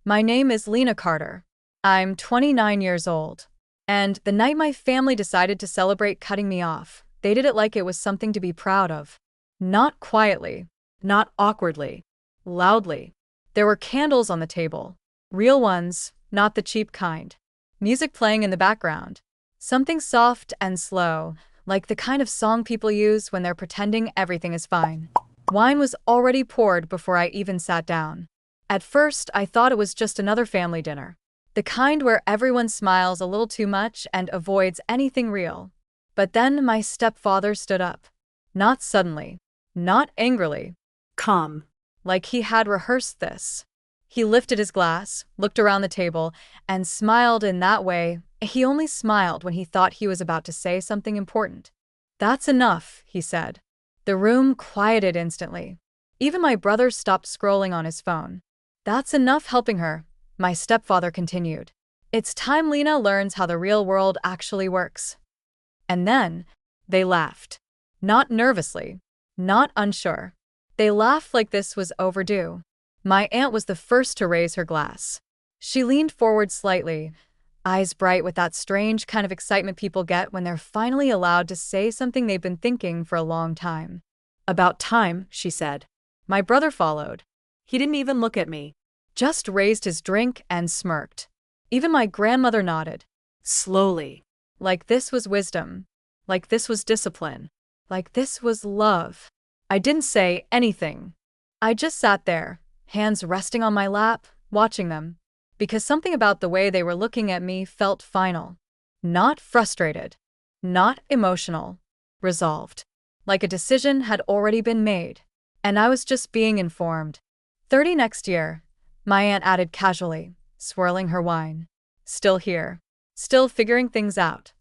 My name is Lena Carter. I'm 29 years old. And the night my family decided to celebrate cutting me off, they did it like it was something to be proud of. Not quietly, not awkwardly, loudly. There were candles on the table. Real ones, not the cheap kind. Music playing in the background. Something soft and slow, like the kind of song people use when they're pretending everything is fine. Wine was already poured before I even sat down. At first, I thought it was just another family dinner. The kind where everyone smiles a little too much and avoids anything real. But then my stepfather stood up. Not suddenly. Not angrily. Calm. Like he had rehearsed this. He lifted his glass, looked around the table, and smiled in that way. He only smiled when he thought he was about to say something important. "That's enough," he said. The room quieted instantly. Even my brother stopped scrolling on his phone. "That's enough helping her," my stepfather continued. "It's time Lena learns how the real world actually works." And then, they laughed. Not nervously, not unsure. They laughed like this was overdue. My aunt was the first to raise her glass. She leaned forward slightly, eyes bright with that strange kind of excitement people get when they're finally allowed to say something they've been thinking for a long time. "About time," she said. My brother followed. He didn't even look at me. Just raised his drink and smirked. Even my grandmother nodded. Slowly. Like this was wisdom. Like this was discipline. Like this was love. I didn't say anything. I just sat there, hands resting on my lap, watching them. Because something about the way they were looking at me felt final. Not frustrated. Not emotional. Resolved. Like a decision had already been made. And I was just being informed. 30 next year, my aunt added casually, swirling her wine. Still here. Still figuring things out.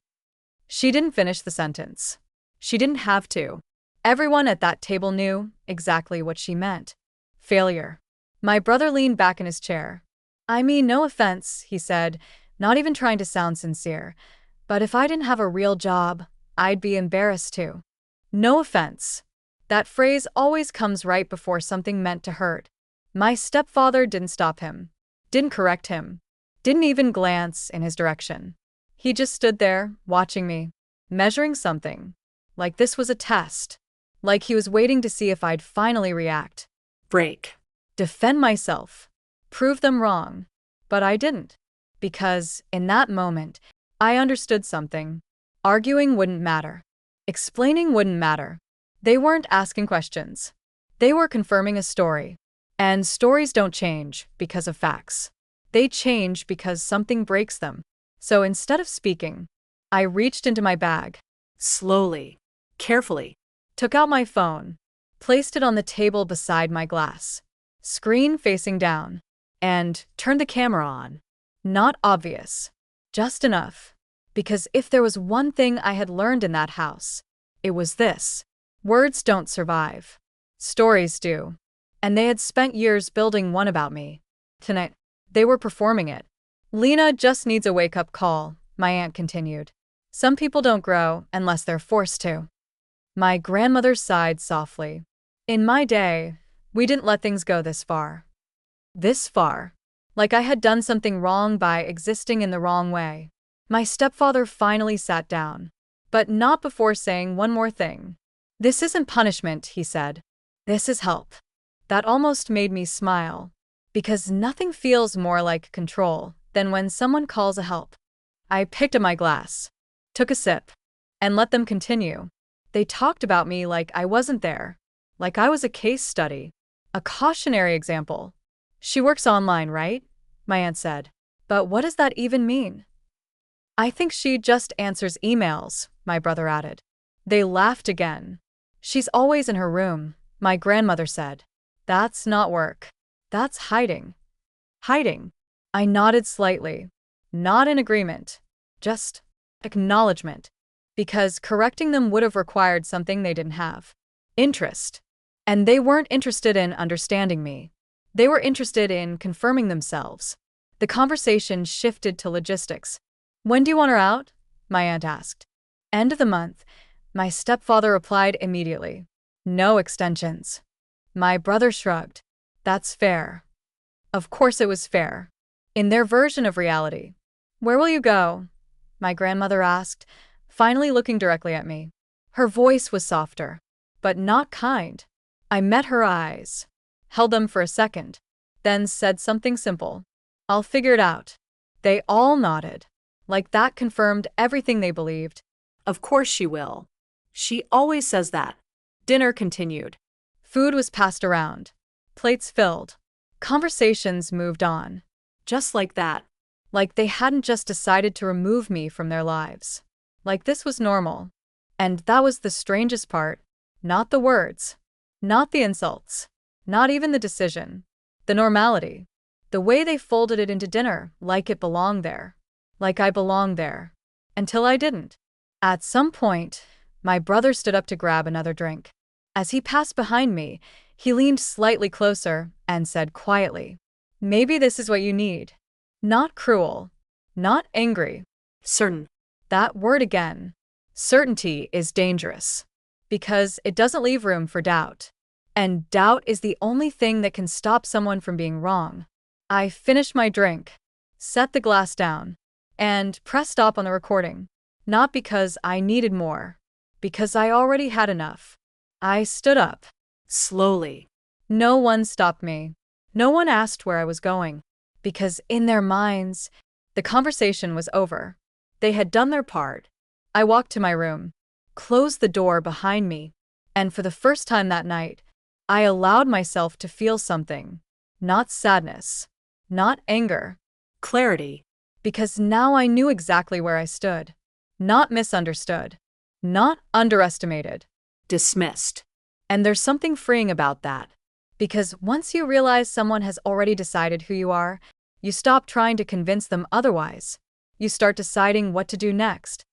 She didn't finish the sentence. She didn't have to. Everyone at that table knew exactly what she meant. Failure. My brother leaned back in his chair. "I mean, no offense," he said, not even trying to sound sincere. "But if I didn't have a real job, I'd be embarrassed too." No offense. That phrase always comes right before something meant to hurt. My stepfather didn't stop him. Didn't correct him. Didn't even glance in his direction. He just stood there, watching me, measuring something. Like this was a test. Like he was waiting to see if I'd finally react. Break. Defend myself. Prove them wrong. But I didn't. Because, in that moment, I understood something. Arguing wouldn't matter. Explaining wouldn't matter. They weren't asking questions. They were confirming a story. And stories don't change because of facts. They change because something breaks them. So instead of speaking, I reached into my bag. Slowly. Carefully. Took out my phone. Placed it on the table beside my glass. Screen facing down. And turned the camera on. Not obvious. Just enough. Because if there was one thing I had learned in that house, it was this. Words don't survive. Stories do. And they had spent years building one about me. Tonight, they were performing it. "Lena just needs a wake-up call," my aunt continued. "Some people don't grow unless they're forced to." My grandmother sighed softly. "In my day, we didn't let things go this far." This far. Like I had done something wrong by existing in the wrong way. My stepfather finally sat down. But not before saying one more thing. "This isn't punishment," he said. "This is help." That almost made me smile. Because nothing feels more like control than when someone calls a help. I picked up my glass. Took a sip. And let them continue. They talked about me like I wasn't there. Like I was a case study. A cautionary example. "She works online, right?" my aunt said. "But what does that even mean?" "I think she just answers emails," my brother added. They laughed again. "She's always in her room," my grandmother said. "That's not work. That's hiding." Hiding. I nodded slightly. Not in agreement. Just acknowledgement. Because correcting them would have required something they didn't have. Interest. And they weren't interested in understanding me. They were interested in confirming themselves. The conversation shifted to logistics. "When do you want her out?" my aunt asked. "End of the month," my stepfather replied immediately. "No extensions." My brother shrugged. "That's fair." Of course it was fair. in their version of reality. "Where will you go?" my grandmother asked, finally looking directly at me. Her voice was softer, but not kind. I met her eyes, held them for a second, then said something simple. "I'll figure it out." They all nodded, like that confirmed everything they believed. Of course she will. She always says that. Dinner continued. Food was passed around, plates filled. Conversations moved on, Just like that. like they hadn't just decided to remove me from their lives. Like this was normal. And that was the strangest part. Not the words, not the insults, not even the decision. The normality. The way they folded it into dinner, like it belonged there. Like I belonged there. Until I didn't. At some point, my brother stood up to grab another drink. As he passed behind me, he leaned slightly closer and said quietly, "Maybe this is what you need." Not cruel, not angry. Certain. That word again. Certainty is dangerous because it doesn't leave room for doubt. And doubt is the only thing that can stop someone from being wrong. I finished my drink, set the glass down, and pressed stop on the recording. Not because I needed more, because I already had enough. I stood up. Slowly. No one stopped me. No one asked where I was going, because in their minds, the conversation was over. They had done their part. I walked to my room, closed the door behind me, and for the first time that night, I allowed myself to feel something. Not sadness, not anger, Clarity. because now I knew exactly where I stood. Not misunderstood, not underestimated. Dismissed. And there's something freeing about that. Because once you realize someone has already decided who you are, you stop trying to convince them otherwise. You start deciding what to do next.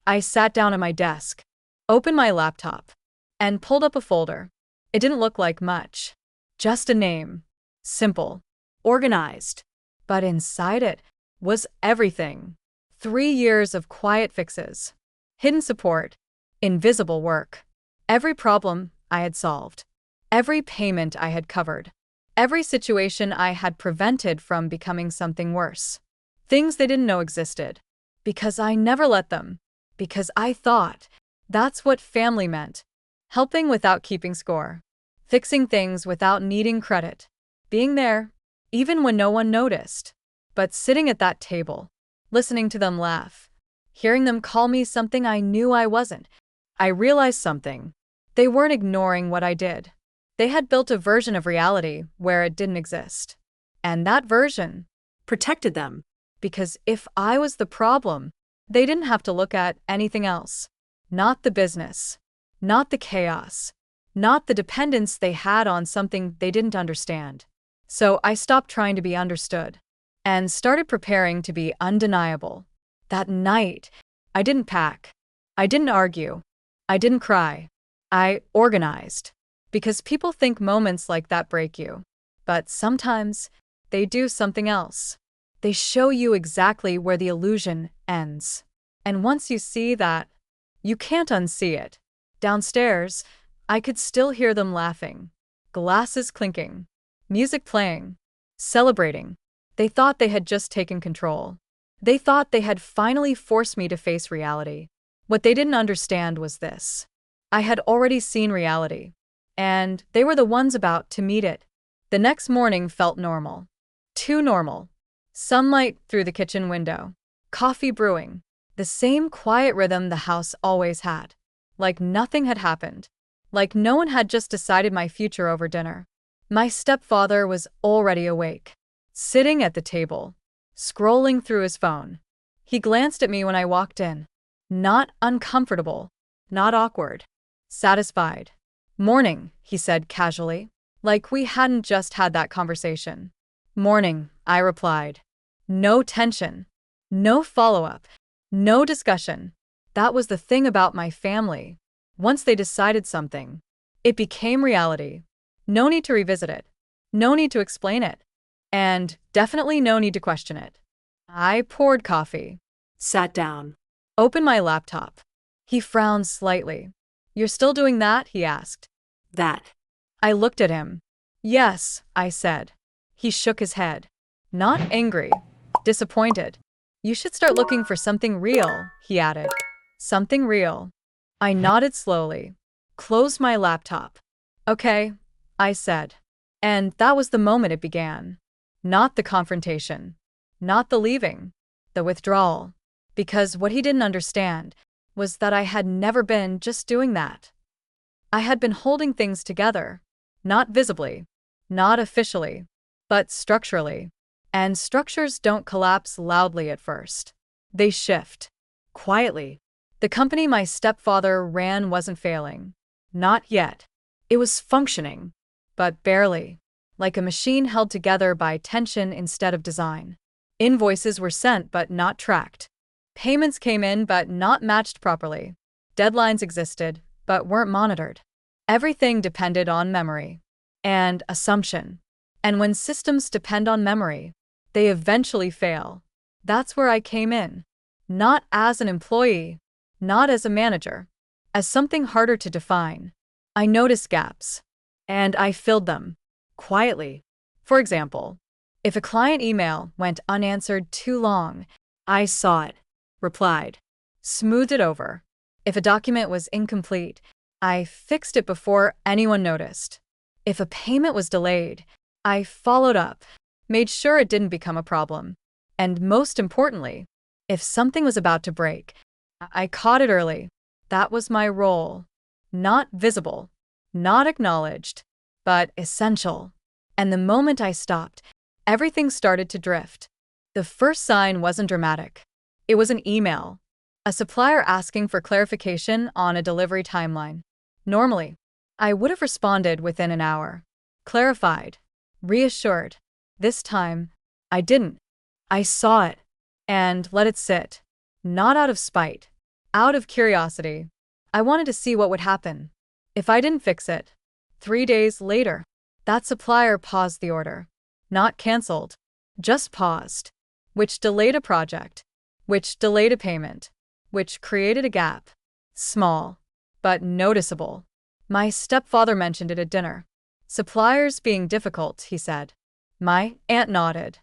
I sat down at my desk, opened my laptop, and pulled up a folder. It didn't look like much. Just a name. Simple. Organized. But inside it was everything. 3 years of quiet fixes. Hidden support. Invisible work. Every problem I had solved. Every payment I had covered. Every situation I had prevented from becoming something worse. Things they didn't know existed. Because I never let them. Because I thought that's what family meant. Helping without keeping score. Fixing things without needing credit. Being there, even when no one noticed. But sitting at that table, listening to them laugh, hearing them call me something I knew I wasn't, I realized something. They weren't ignoring what I did. They had built a version of reality where it didn't exist. And that version Protected them. because if I was the problem, they didn't have to look at anything else. Not the business, not the chaos, not the dependence they had on something they didn't understand. So I stopped trying to be understood and started preparing to be undeniable. That night, I didn't pack. I didn't argue. I didn't cry. I organized. Because people think moments like that break you. But sometimes, they do something else. They show you exactly where the illusion ends. And once you see that, you can't unsee it. Downstairs, I could still hear them laughing. Glasses clinking. Music playing. Celebrating. They thought they had just taken control. They thought they had finally forced me to face reality. What they didn't understand was this. I had already seen reality. And they were the ones about to meet it. The next morning felt normal. Too normal. Sunlight through the kitchen window. Coffee brewing. The same quiet rhythm the house always had. Like nothing had happened. Like no one had just decided my future over dinner. My stepfather was already awake. Sitting at the table. Scrolling through his phone. He glanced at me when I walked in. Not uncomfortable. Not awkward. Satisfied. "Morning," he said casually. Like we hadn't just had that conversation. "Morning," I replied. No tension. No follow-up. No discussion. That was the thing about my family. Once they decided something, it became reality. No need to revisit it. No need to explain it. And definitely no need to question it. I poured coffee. Sat down. Opened my laptop. He frowned slightly. "You're still doing that?" he asked. That. I looked at him. "Yes," I said. He shook his head. Not angry, disappointed. You should start looking for something real, he added. Something real. I nodded slowly, closed my laptop. Okay, I said. And that was the moment it began. Not the confrontation, not the leaving, the withdrawal. Because what he didn't understand was that I had never been just doing that. I had been holding things together, not visibly, not officially, but structurally. And structures don't collapse loudly at first. They shift, quietly. The company my stepfather ran wasn't failing. Not yet. It was functioning, but barely, like a machine held together by tension instead of design. Invoices were sent but not tracked. Payments came in but not matched properly. Deadlines existed but weren't monitored. Everything depended on memory and assumption. And when systems depend on memory, they eventually fail. That's where I came in. Not as an employee, not as a manager, as something harder to define. I noticed gaps, and I filled them, quietly. For example, if a client email went unanswered too long, I saw it, replied, smoothed it over. If a document was incomplete, I fixed it before anyone noticed. If a payment was delayed, I followed up, made sure it didn't become a problem. And most importantly, if something was about to break, I caught it early. That was my role. Not visible, not acknowledged, but essential. And the moment I stopped, everything started to drift. The first sign wasn't dramatic. It was an email. A supplier asking for clarification on a delivery timeline. Normally, I would have responded within an hour. Clarified. Reassured. This time, I didn't. I saw it and let it sit. Not out of spite, out of curiosity. I wanted to see what would happen if I didn't fix it. 3 days later, that supplier paused the order. Not canceled, just paused, which delayed a project, which delayed a payment, which created a gap. Small, but noticeable. My stepfather mentioned it at dinner. Suppliers being difficult, he said. My aunt nodded.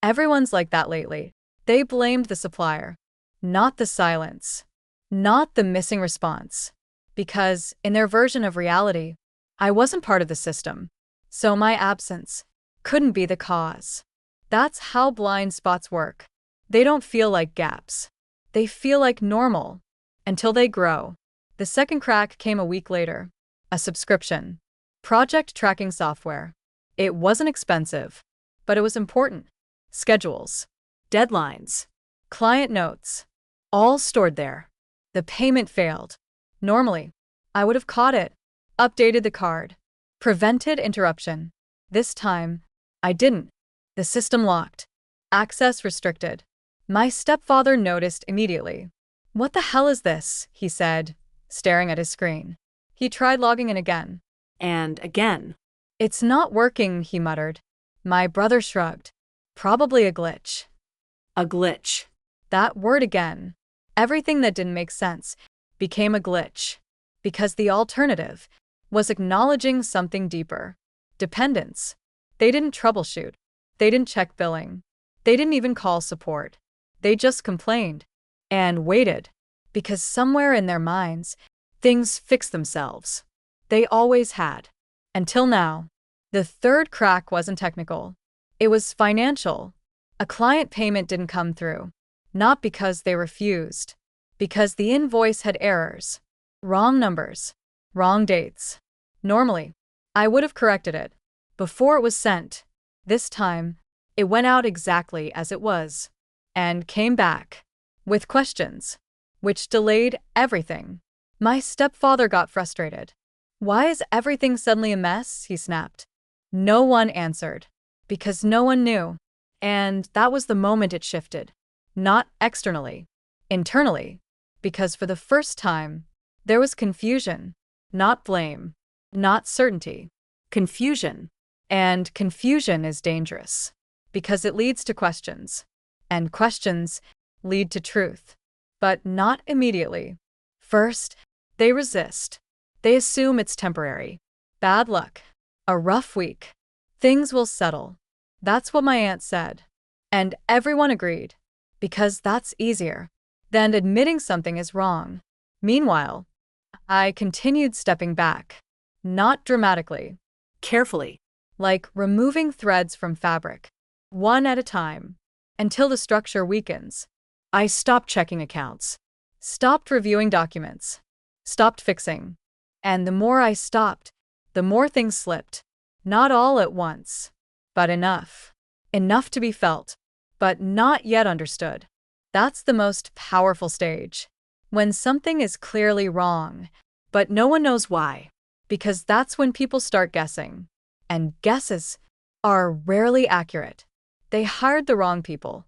Everyone's like that lately. They blamed the supplier, not the silence, not the missing response. Because, in their version of reality, I wasn't part of the system. So my absence couldn't be the cause. That's how blind spots work. They don't feel like gaps. They feel like normal. Until they grow. The second crack came a week later. A subscription. Project tracking software. It wasn't expensive, but it was important. Schedules. Deadlines. Client notes. All stored there. The payment failed. Normally, I would have caught it, updated the card, prevented interruption. This time, I didn't. The system locked. Access restricted. My stepfather noticed immediately. What the hell is this? He said, staring at his screen. He tried logging in again. And again. It's not working, he muttered. My brother shrugged. Probably a glitch. A glitch. That word again. Everything that didn't make sense became a glitch. Because the alternative was acknowledging something deeper. Dependence. They didn't troubleshoot. They didn't check billing. They didn't even call support. They just complained. And waited. Because somewhere in their minds, things fixed themselves. They always had. Until now. The third crack wasn't technical. It was financial. A client payment didn't come through. Not because they refused. Because the invoice had errors. Wrong numbers. Wrong dates. Normally, I would have corrected it before it was sent. This time, it went out exactly as it was. And came back. With questions. Which delayed everything. My stepfather got frustrated. Why is everything suddenly a mess? He snapped. No one answered. Because no one knew. And that was the moment it shifted. Not externally. Internally. Because for the first time, there was confusion. Not blame. Not certainty. Confusion. And confusion is dangerous. Because it leads to questions. And questions lead to truth. But not immediately. First, they resist. They assume it's temporary. Bad luck. A rough week. Things will settle. That's what my aunt said. And everyone agreed, because that's easier than admitting something is wrong. Meanwhile, I continued stepping back, not dramatically, Carefully. like removing threads from fabric, one at a time, until the structure weakens. I stopped checking accounts, stopped reviewing documents, stopped fixing. And the more I stopped, the more things slipped. Not all at once, but enough. Enough to be felt, but not yet understood. That's the most powerful stage. When something is clearly wrong, but no one knows why. Because that's when people start guessing. And guesses are rarely accurate. They hired the wrong people.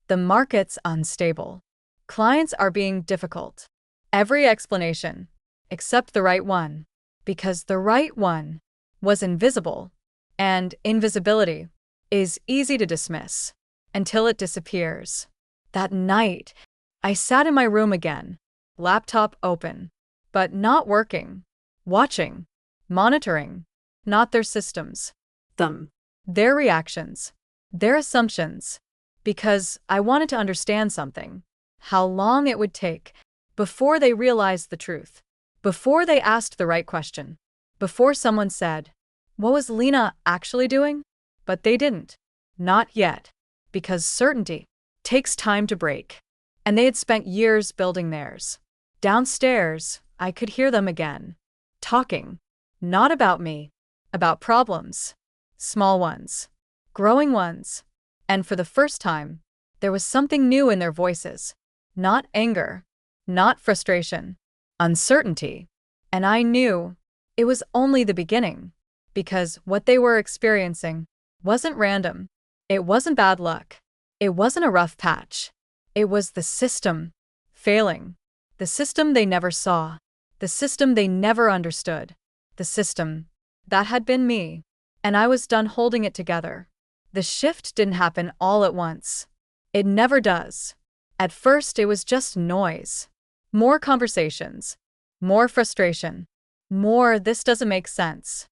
The market's unstable. Clients are being difficult. Every explanation, except the right one. Because the right one was invisible. And invisibility is easy to dismiss until it disappears. That night, I sat in my room again, laptop open, but not working, watching, monitoring, not their systems, Them. their reactions, their assumptions, because I wanted to understand something, how long it would take before they realized the truth, before they asked the right question, before someone said, "What was Lena actually doing?" But they didn't. Not yet. Because certainty takes time to break. And they had spent years building theirs. Downstairs, I could hear them again. Talking. Not about me. About problems. Small ones. Growing ones. And for the first time, there was something new in their voices. Not anger. Not frustration. Uncertainty. And I knew it was only the beginning. Because what they were experiencing wasn't random. It wasn't bad luck. It wasn't a rough patch. It was the system failing. The system they never saw. The system they never understood. The system that had been me. And I was done holding it together. The shift didn't happen all at once. It never does. At first, it was just noise. More conversations. More frustration. More, "this doesn't make sense."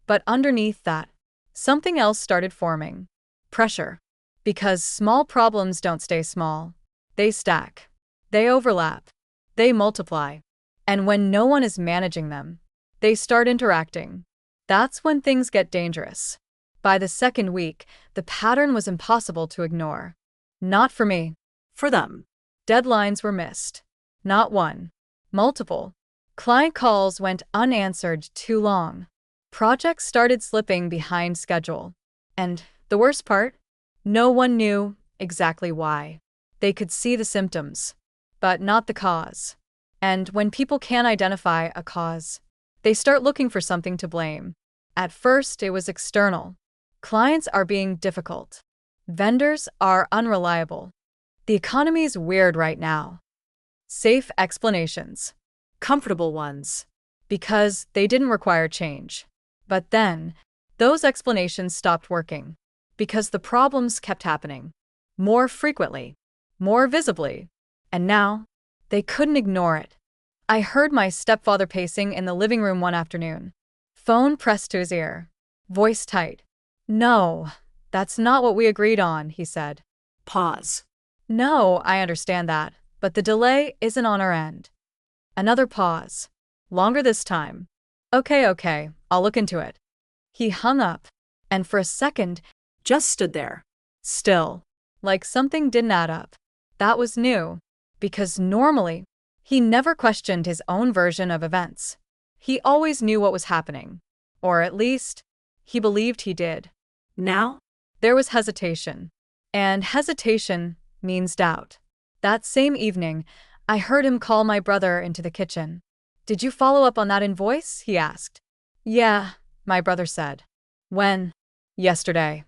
But underneath that, something else started forming. Pressure. Because small problems don't stay small. They stack. They overlap. They multiply. And when no one is managing them, they start interacting. That's when things get dangerous. By the second week, the pattern was impossible to ignore. Not for me. For them. Deadlines were missed. Not one. Multiple. Client calls went unanswered too long. Projects started slipping behind schedule. And the worst part? No one knew exactly why. They could see the symptoms, but not the cause. And when people can't identify a cause, they start looking for something to blame. At first, it was external. Clients are being difficult. Vendors are unreliable. The economy's weird right now. Safe explanations. Comfortable ones. Because they didn't require change. But then, those explanations stopped working. Because the problems kept happening. More frequently. More visibly. And now, they couldn't ignore it. I heard my stepfather pacing in the living room one afternoon. Phone pressed to his ear. Voice tight. "No, that's not what we agreed on," he said. Pause. "No, I understand that, but the delay isn't on our end." Another pause. Longer this time. Okay, I'll look into it." He hung up, and for a second, Just stood there. still, like something didn't add up. That was new, because normally, he never questioned his own version of events. He always knew what was happening. Or at least, he believed he did. Now? There was hesitation. And hesitation means doubt. That same evening, I heard him call my brother into the kitchen. "Did you follow up on that invoice?" he asked. "Yeah," my brother said. "When?" "Yesterday."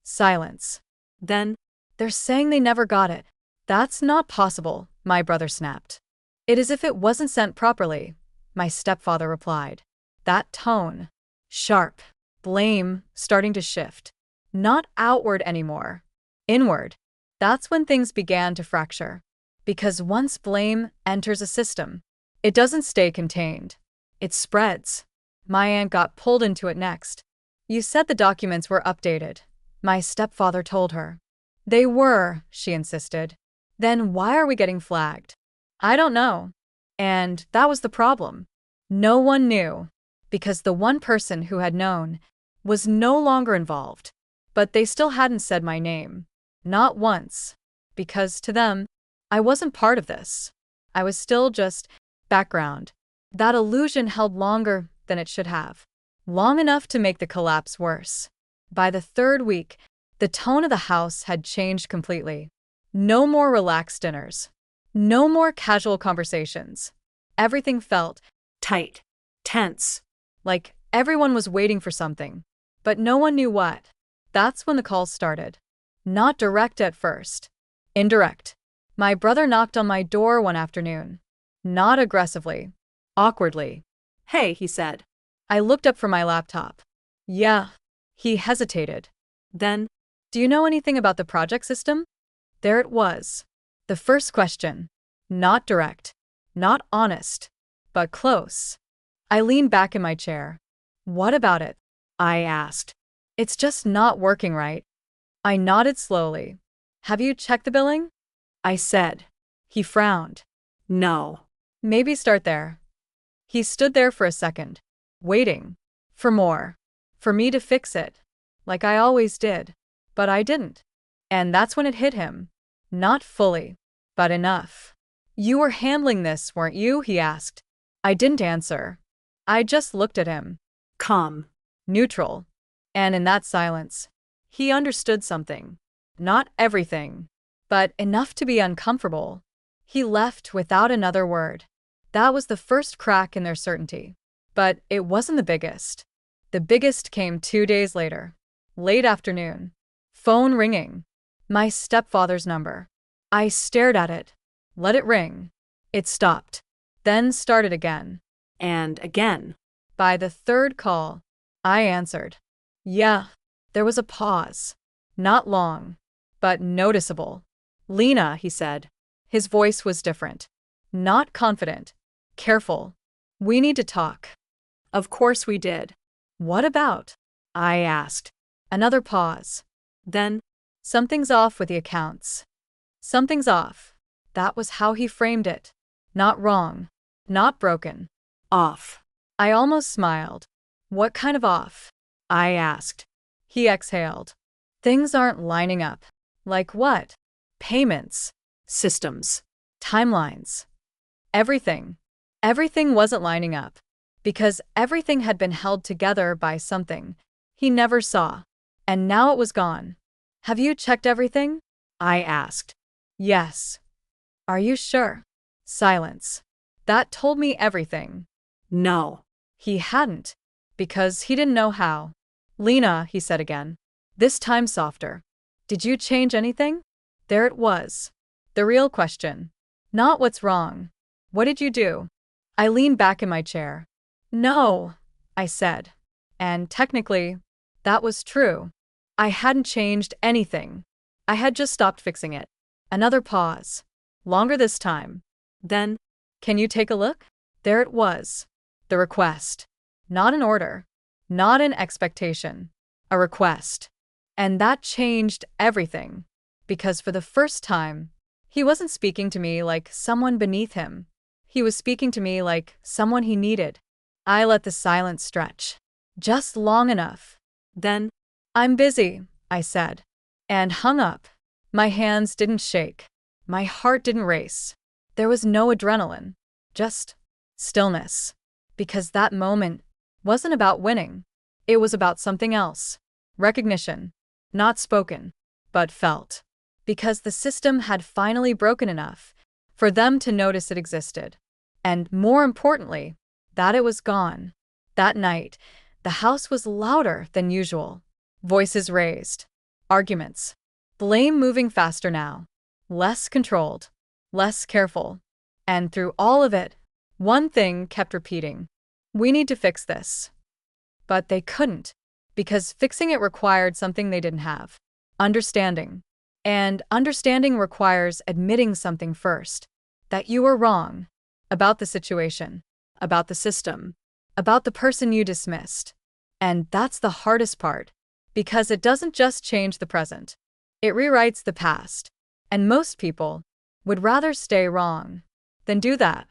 Silence. Then? "They're saying they never got it." "That's not possible," my brother snapped. "It is if it wasn't sent properly," my stepfather replied. That tone. Sharp. Blame starting to shift. Not outward anymore. Inward. That's when things began to fracture. Because once blame enters a system, it doesn't stay contained. It spreads. My aunt got pulled into it next. "You said the documents were updated," my stepfather told her. They were, she insisted. Then why are we getting flagged? I don't know. And that was the problem. No one knew, because the one person who had known was no longer involved. But they still hadn't said my name. Not once. Because to them, I wasn't part of this. I was still just background. That illusion held longer than it should have. Long enough to make the collapse worse. By the third week, the tone of the house had changed completely. No more relaxed dinners. No more casual conversations. Everything felt Tight. Tense. like everyone was waiting for something, but no one knew what. That's when the calls started. Not direct at first. Indirect. My brother knocked on my door one afternoon. Not aggressively. Awkwardly. Hey, he said. I looked up from my laptop. Yeah. He hesitated. Then, Do you know anything about the project system? There it was. The first question. Not direct. Not honest. But close. I leaned back in my chair. What about it? I asked. It's just not working right. I nodded slowly. Have you checked the billing? I said. He frowned. no. Maybe start there. He stood there for a second, waiting. For more. For me to fix it. Like I always did. But I didn't. And that's when it hit him. Not fully. But enough. You were handling this, weren't you? He asked. I didn't answer. I just looked at him. Calm. Neutral. And in that silence, he understood something. Not everything, but enough to be uncomfortable. He left without another word. That was the first crack in their certainty. But it wasn't the biggest. The biggest came 2 days later. Late afternoon. Phone ringing. My stepfather's number. I stared at it. Let it ring. It stopped. Then started again. And again. By the third call, I answered. Yeah. There was a pause. Not long, but noticeable. Lena, he said. His voice was different. Not confident. Careful. We need to talk. Of course we did. What about? I asked. Another pause. Then, Something's off with the accounts. Something's off. That was how he framed it. Not wrong. Not broken. off. I almost smiled. What kind of off? I asked. He exhaled. Things aren't lining up. Like what? Payments. Systems. Timelines. Everything. Everything wasn't lining up. Because everything had been held together by something he never saw. And now it was gone. Have you checked everything? I asked. Yes. Are you sure? Silence. That told me everything. No. He hadn't. Because he didn't know how. Lena, he said again. This time softer. Did you change anything? There it was. The real question. Not what's wrong. What did you do? I leaned back in my chair. No, I said. And technically, that was true. I hadn't changed anything. I had just stopped fixing it. Another pause. Longer this time. Then, Can you take a look? There it was. The request. Not an order. Not an expectation. A request. And that changed everything. Because for the first time, he wasn't speaking to me like someone beneath him. He was speaking to me like someone he needed. I let the silence stretch. Just long enough. then, I'm busy, I said. And hung up. My hands didn't shake. My heart didn't race. There was no adrenaline. Just stillness. Because that moment wasn't about winning. It was about something else. Recognition. Not spoken, but felt. Because the system had finally broken enough for them to notice it existed. And more importantly, that it was gone. That night, the house was louder than usual. Voices raised. Arguments. Blame moving faster now. Less controlled. Less careful. And through all of it, one thing kept repeating. We need to fix this. But they couldn't. Because fixing it required something they didn't have. Understanding. And understanding requires admitting something first. That you were wrong. About the situation. About the system. About the person you dismissed. And that's the hardest part. Because it doesn't just change the present. It rewrites the past, and most people would rather stay wrong than do that.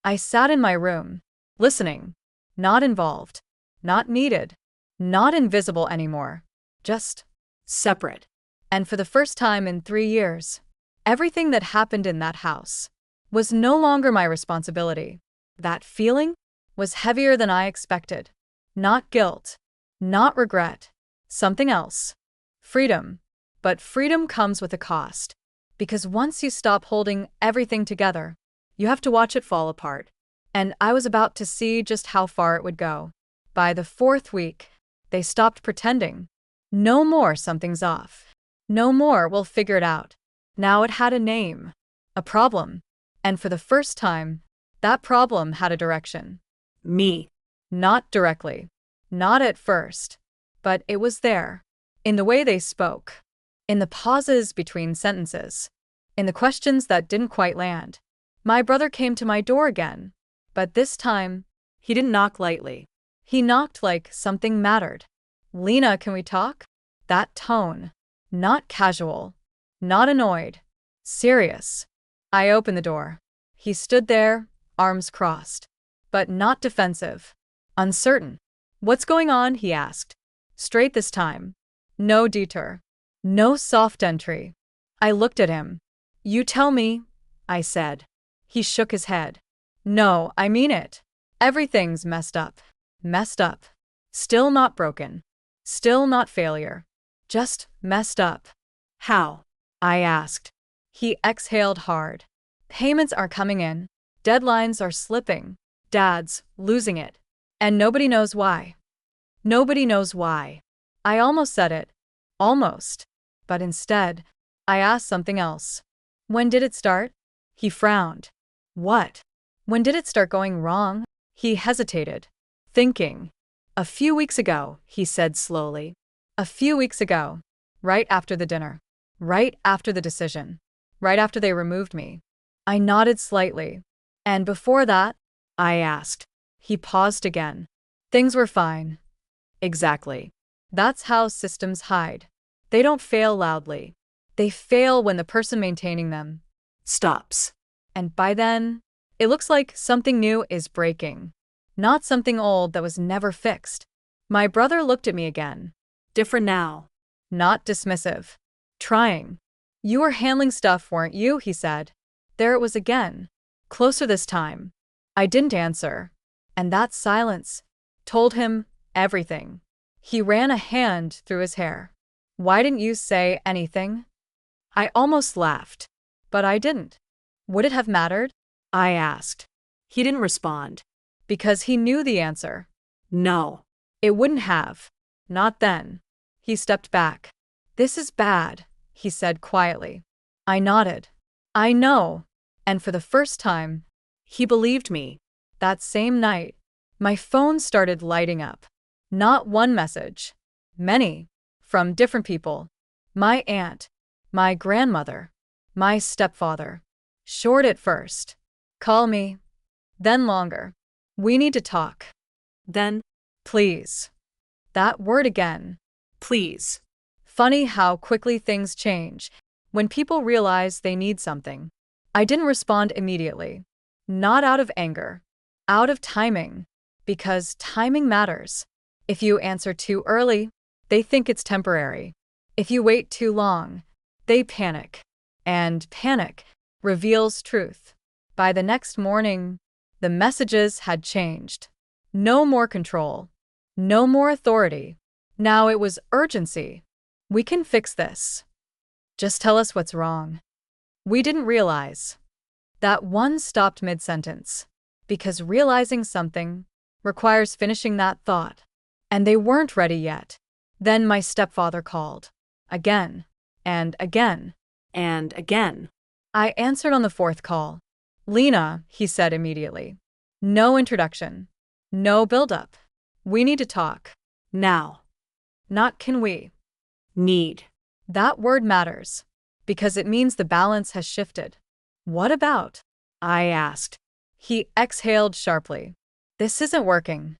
I sat in my room, listening, not involved, not needed, not invisible anymore, just Separate. and for the first time in 3 years, everything that happened in that house was no longer my responsibility. That feeling was heavier than I expected. Not guilt, not regret, something else. Freedom. But freedom comes with a cost. Because once you stop holding everything together, you have to watch it fall apart. And I was about to see just how far it would go. By the 4th week, they stopped pretending. No more something's off. No more we'll figure it out. Now it had a name. A problem. And for the first time, that problem had a direction. Me. Not directly. Not at first. But it was there. In the way they spoke. In the pauses between sentences. In the questions that didn't quite land. My brother came to my door again. But this time, He didn't knock lightly. he knocked like something mattered. Lena, can we talk? That tone. Not casual. Not annoyed. Serious. I opened the door. He stood there, arms crossed. But not defensive. Uncertain. What's going on? He asked. Straight this time. No detour. No soft entry. I looked at him. You tell me, I said. He shook his head. No, I mean it. Everything's messed up. Messed up. Still not broken. Still not failure. Just messed up. How? I asked. He exhaled hard. Payments are coming in. Deadlines are slipping. Dad's losing it. And nobody knows why. Nobody knows why. I almost said it. Almost. But instead, I asked something else. When did it start? He frowned. What? When did it start going wrong? He hesitated. Thinking. A few weeks ago, he said slowly. A few weeks ago. Right after the dinner. Right after the decision. Right after they removed me. I nodded slightly. And before that? I asked. He paused again. Things were fine. Exactly. That's how systems hide. They don't fail loudly. They fail when the person maintaining them Stops. and by then, it looks like something new is breaking. Not something old that was never fixed. My brother looked at me again. Different now. Not dismissive. Trying. You were handling stuff, weren't you? He said. There it was again. Closer this time. I didn't answer. And that silence told him everything. He ran a hand through his hair. Why didn't you say anything? I almost laughed. But I didn't. Would it have mattered? I asked. He didn't respond. Because he knew the answer. No. It wouldn't have. Not then. He stepped back. This is bad, he said quietly. I nodded. I know. And for the first time, He believed me. that same night, my phone started lighting up. Not one message. Many. From different people. My aunt. My grandmother. My stepfather. Short at first. Call me. Then longer. We need to talk. Then, Please. That word again. please. Funny how quickly things change when people realize they need something. I didn't respond immediately. Not out of anger. Out of timing. Because timing matters. If you answer too early, they think it's temporary. If you wait too long, they panic. And panic reveals truth. By the next morning, the messages had changed. No more control. No more authority. Now it was urgency. We can fix this. Just tell us what's wrong. We didn't realize. That one stopped mid-sentence. Because realizing something requires finishing that thought. And they weren't ready yet. Then my stepfather called. Again. And again. And again. I answered on the 4th call. Lena, he said immediately. No introduction. No build-up. We need to talk. Now. Not can we. Need. That word matters. Because it means the balance has shifted. What about? I asked. He exhaled sharply. This isn't working.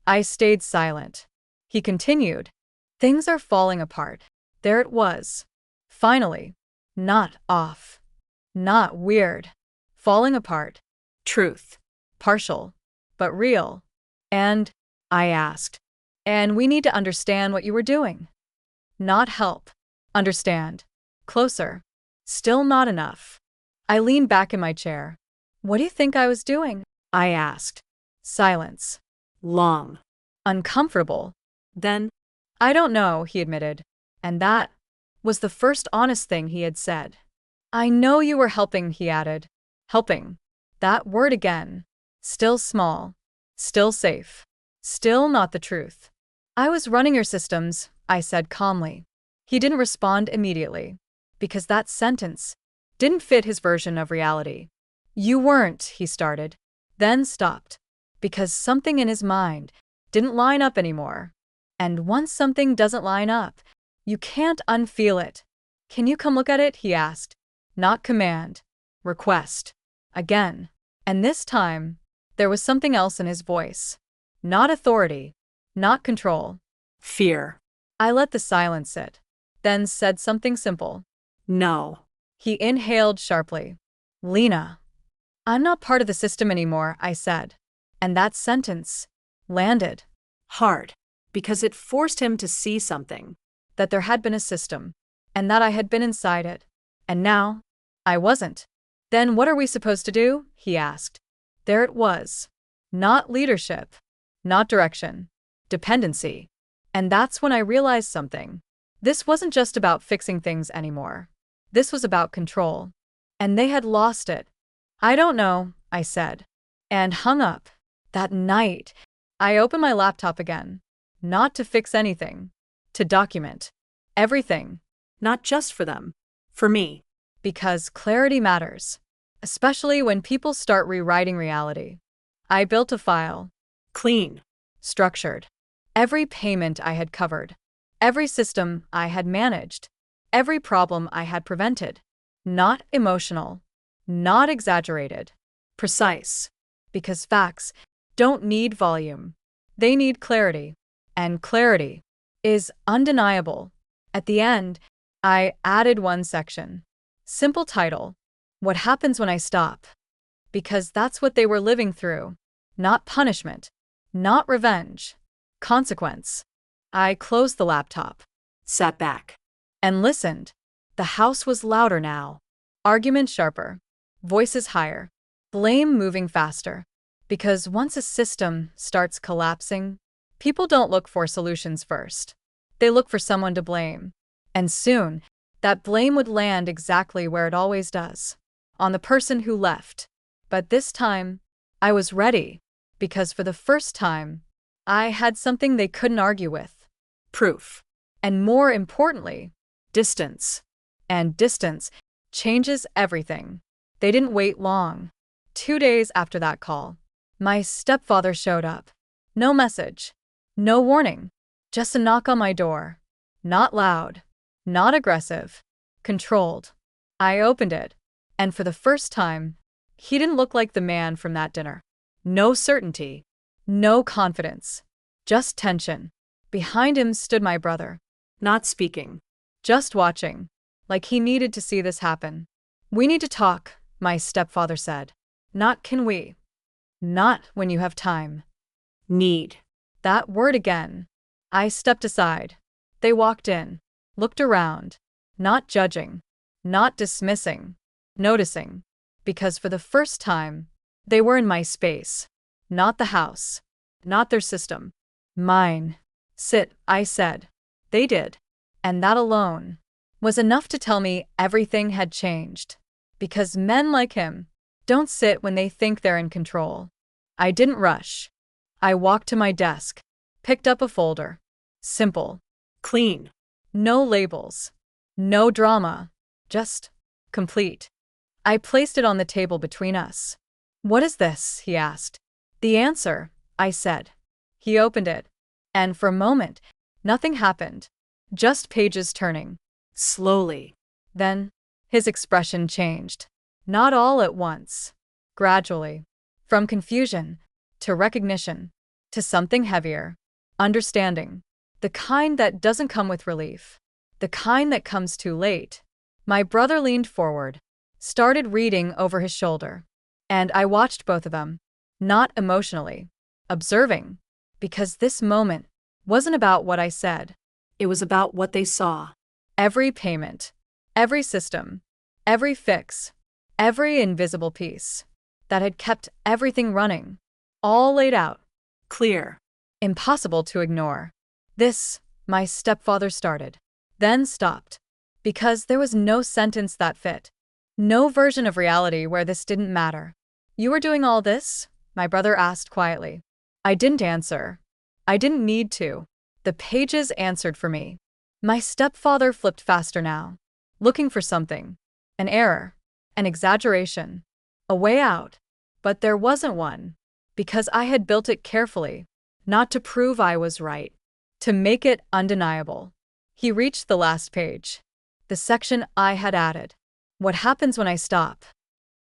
I stayed silent. He continued. Things are falling apart. There it was. Finally. Not off. Not weird. Falling apart. Truth. Partial. But real. And, I asked, and we need to understand what you were doing. Not help. Understand. Closer. Still not enough. I leaned back in my chair. What do you think I was doing? I asked. Silence. Long. Uncomfortable. Then, I don't know, he admitted. And that was the first honest thing he had said. I know you were helping, he added. Helping. That word again. Still small. Still safe. Still not the truth. I was running your systems, I said calmly. He didn't respond immediately, because that sentence didn't fit his version of reality. You weren't, he started, then stopped, because something in his mind didn't line up anymore. And once something doesn't line up, you can't unfeel it. Can you come look at it? He asked. Not command. Request. Again. And this time, there was something else in his voice. Not authority. Not control. fear. I let the silence sit, then said something simple. No. He inhaled sharply. Lena. I'm not part of the system anymore, I said. And that sentence landed. Hard. Because it forced him to see something. That there had been a system, and that I had been inside it. And now, I wasn't. Then what are we supposed to do? He asked. There it was. Not leadership. Not direction. Dependency. And that's when I realized something. This wasn't just about fixing things anymore. This was about control. And they had lost it. I don't know, I said. And hung up. That night, I opened my laptop again. Not to fix anything. To document. Everything. Not just for them. For me. Because clarity matters. Especially when people start rewriting reality. I built a file. Clean. Structured. Every payment I had covered. Every system I had managed. Every problem I had prevented. Not emotional. Not exaggerated. Precise. Because facts don't need volume. They need clarity. And clarity is undeniable. At the end, I added one section. Simple title. What happens when I stop? Because that's what they were living through. Not punishment. Not revenge. Consequence. I closed the laptop. Sat back. And listened. The house was louder now. Argument sharper. Voices higher. Blame moving faster. Because once a system starts collapsing, people don't look for solutions first. They look for someone to blame. And soon, that blame would land exactly where it always does. On the person who left. But this time, I was ready. Because for the first time, I had something they couldn't argue with. Proof. And more importantly, distance. And distance changes everything. They didn't wait long. 2 days after that call, my stepfather showed up. No message. No warning. Just a knock on my door. Not loud. Not aggressive. Controlled. I opened it. And for the first time, he didn't look like the man from that dinner. No certainty. No confidence. Just tension. Behind him stood my brother. Not speaking. Just watching. Like he needed to see this happen. We need to talk, my stepfather said. Not can we. Not when you have time. Need. That word again. I stepped aside. They walked in. Looked around. Not judging. Not dismissing. Noticing. Because for the first time, they were in my space. Not the house. Not their system. Mine. Sit, I said. They did. And that alone was enough to tell me everything had changed. Because men like him don't sit when they think they're in control. I didn't rush. I walked to my desk. Picked up a folder. Simple. Clean. No labels. No drama. Just complete. I placed it on the table between us. What is this? He asked. The answer, I said. He opened it. And for a moment, nothing happened. Just pages turning. Slowly. Then, his expression changed. Not all at once. Gradually. From confusion, to recognition, to something heavier. Understanding. The kind that doesn't come with relief. The kind that comes too late. My brother leaned forward, started reading over his shoulder, and I watched both of them, not emotionally, observing, because this moment wasn't about what I said. It was about what they saw. Every payment, every system, every fix, every invisible piece that had kept everything running, all laid out, Clear. impossible to ignore. This, my stepfather started, then stopped, because there was no sentence that fit, no version of reality where this didn't matter. You were doing all this? My brother asked quietly. I didn't answer. I didn't need to. The pages answered for me. My stepfather flipped faster now, looking for something. An error, an exaggeration, a way out. But there wasn't one, because I had built it carefully, not to prove I was right, to make it undeniable. He reached the last page, the section I had added. What happens when I stop?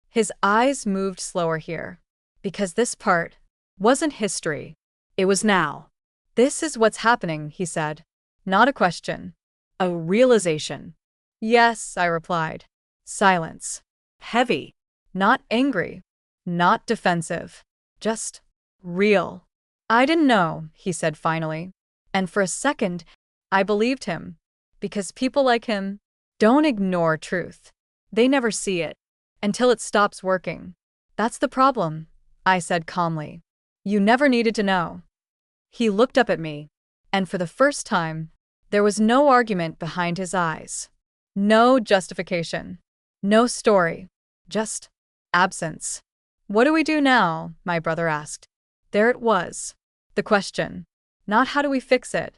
His eyes moved slower here, because this part wasn't history. It was now. This is what's happening, he said. Not a question. A realization. Yes, I replied. Silence. Heavy. Not angry. Not defensive. Just real. I didn't know, he said finally. And for a second, I believed him. Because people like him don't ignore truth. They never see it until it stops working. That's the problem, I said calmly. You never needed to know. He looked up at me, and for the first time, there was no argument behind his eyes. No justification. No story. Just absence. What do we do now? My brother asked. There it was. The question. Not how do we fix it.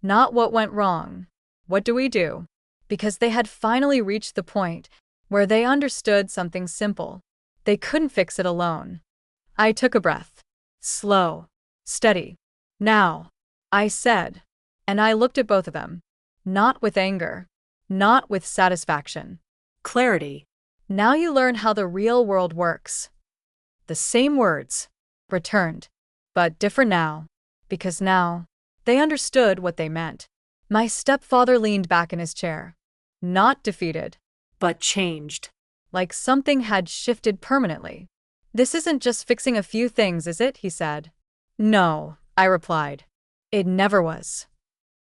Not what went wrong. What do we do? Because they had finally reached the point where they understood something simple. They couldn't fix it alone. I took a breath. Slow. Steady. Now, I said, and I looked at both of them. Not with anger. Not with satisfaction. Clarity. Now you learn how the real world works. The same words returned, but different now, because now they understood what they meant. My stepfather leaned back in his chair, not defeated, But changed. like something had shifted permanently. This isn't just fixing a few things, is it? He said. No, I replied. It never was.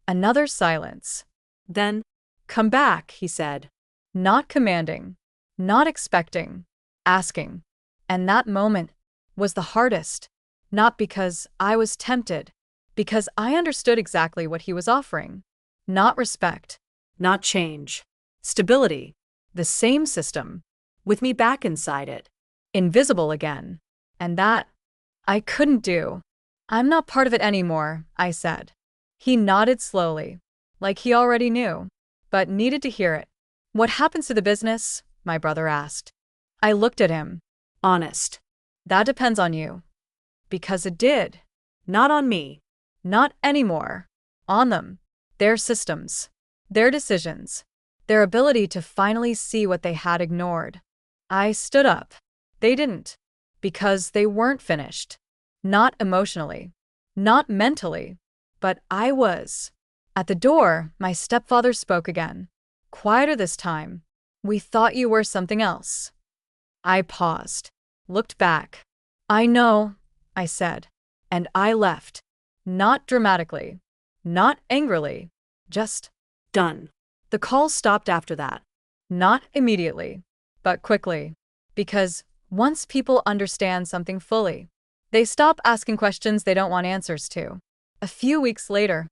Another silence. Then, come back, he said. Not commanding, not expecting, asking. And that moment was the hardest, not because I was tempted, because I understood exactly what he was offering. Not respect, Not change. Stability. the same system, With me back inside it. invisible again. And that I couldn't do. I'm not part of it anymore, I said. He nodded slowly, like he already knew, but needed to hear it. What happens to the business? My brother asked. I looked at him. Honest. That depends on you. Because it did. Not on me. Not anymore. On them. Their systems. Their decisions. Their ability to finally see what they had ignored. I stood up. They didn't. Because they weren't finished. Not emotionally. Not mentally. But I was. At the door, my stepfather spoke again. Quieter this time. We thought you were something else. I paused. Looked back. I know, I said. And I left. Not dramatically. Not angrily. Just Done. the call stopped after that. Not immediately, but quickly. Because once people understand something fully, they stop asking questions they don't want answers to. A few weeks later,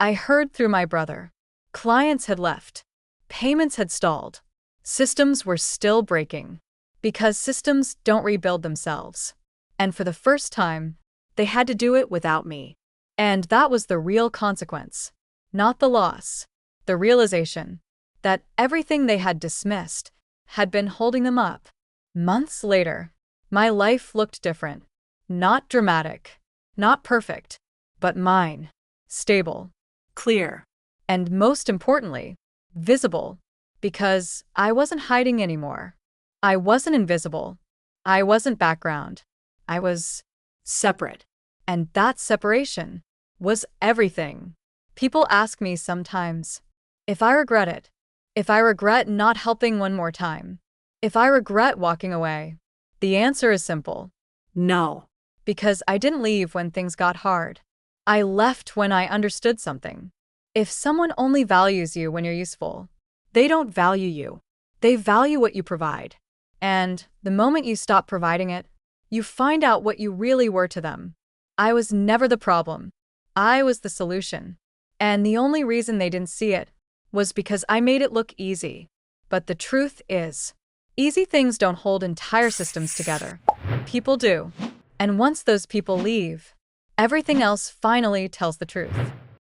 I heard through my brother. Clients had left. Payments had stalled. Systems were still breaking. Because systems don't rebuild themselves. And for the first time, they had to do it without me. And that was the real consequence. Not the loss. The realization that everything they had dismissed had been holding them up. Months later, my life looked different. Not dramatic. Not perfect. But mine. Stable. Clear. And most importantly, visible. Because I wasn't hiding anymore. I wasn't invisible. I wasn't background. I was Separate. And that separation was everything. People ask me sometimes if I regret it, If I regret not helping one more time, if I regret walking away, the answer is simple. No. Because I didn't leave when things got hard. I left when I understood something. If someone only values you when you're useful, they don't value you. They value what you provide. And the moment you stop providing it, you find out what you really were to them. I was never the problem. I was the solution. And the only reason they didn't see it was because I made it look easy. But the truth is, easy things don't hold entire systems together. People do. And once those people leave, everything else finally tells the truth.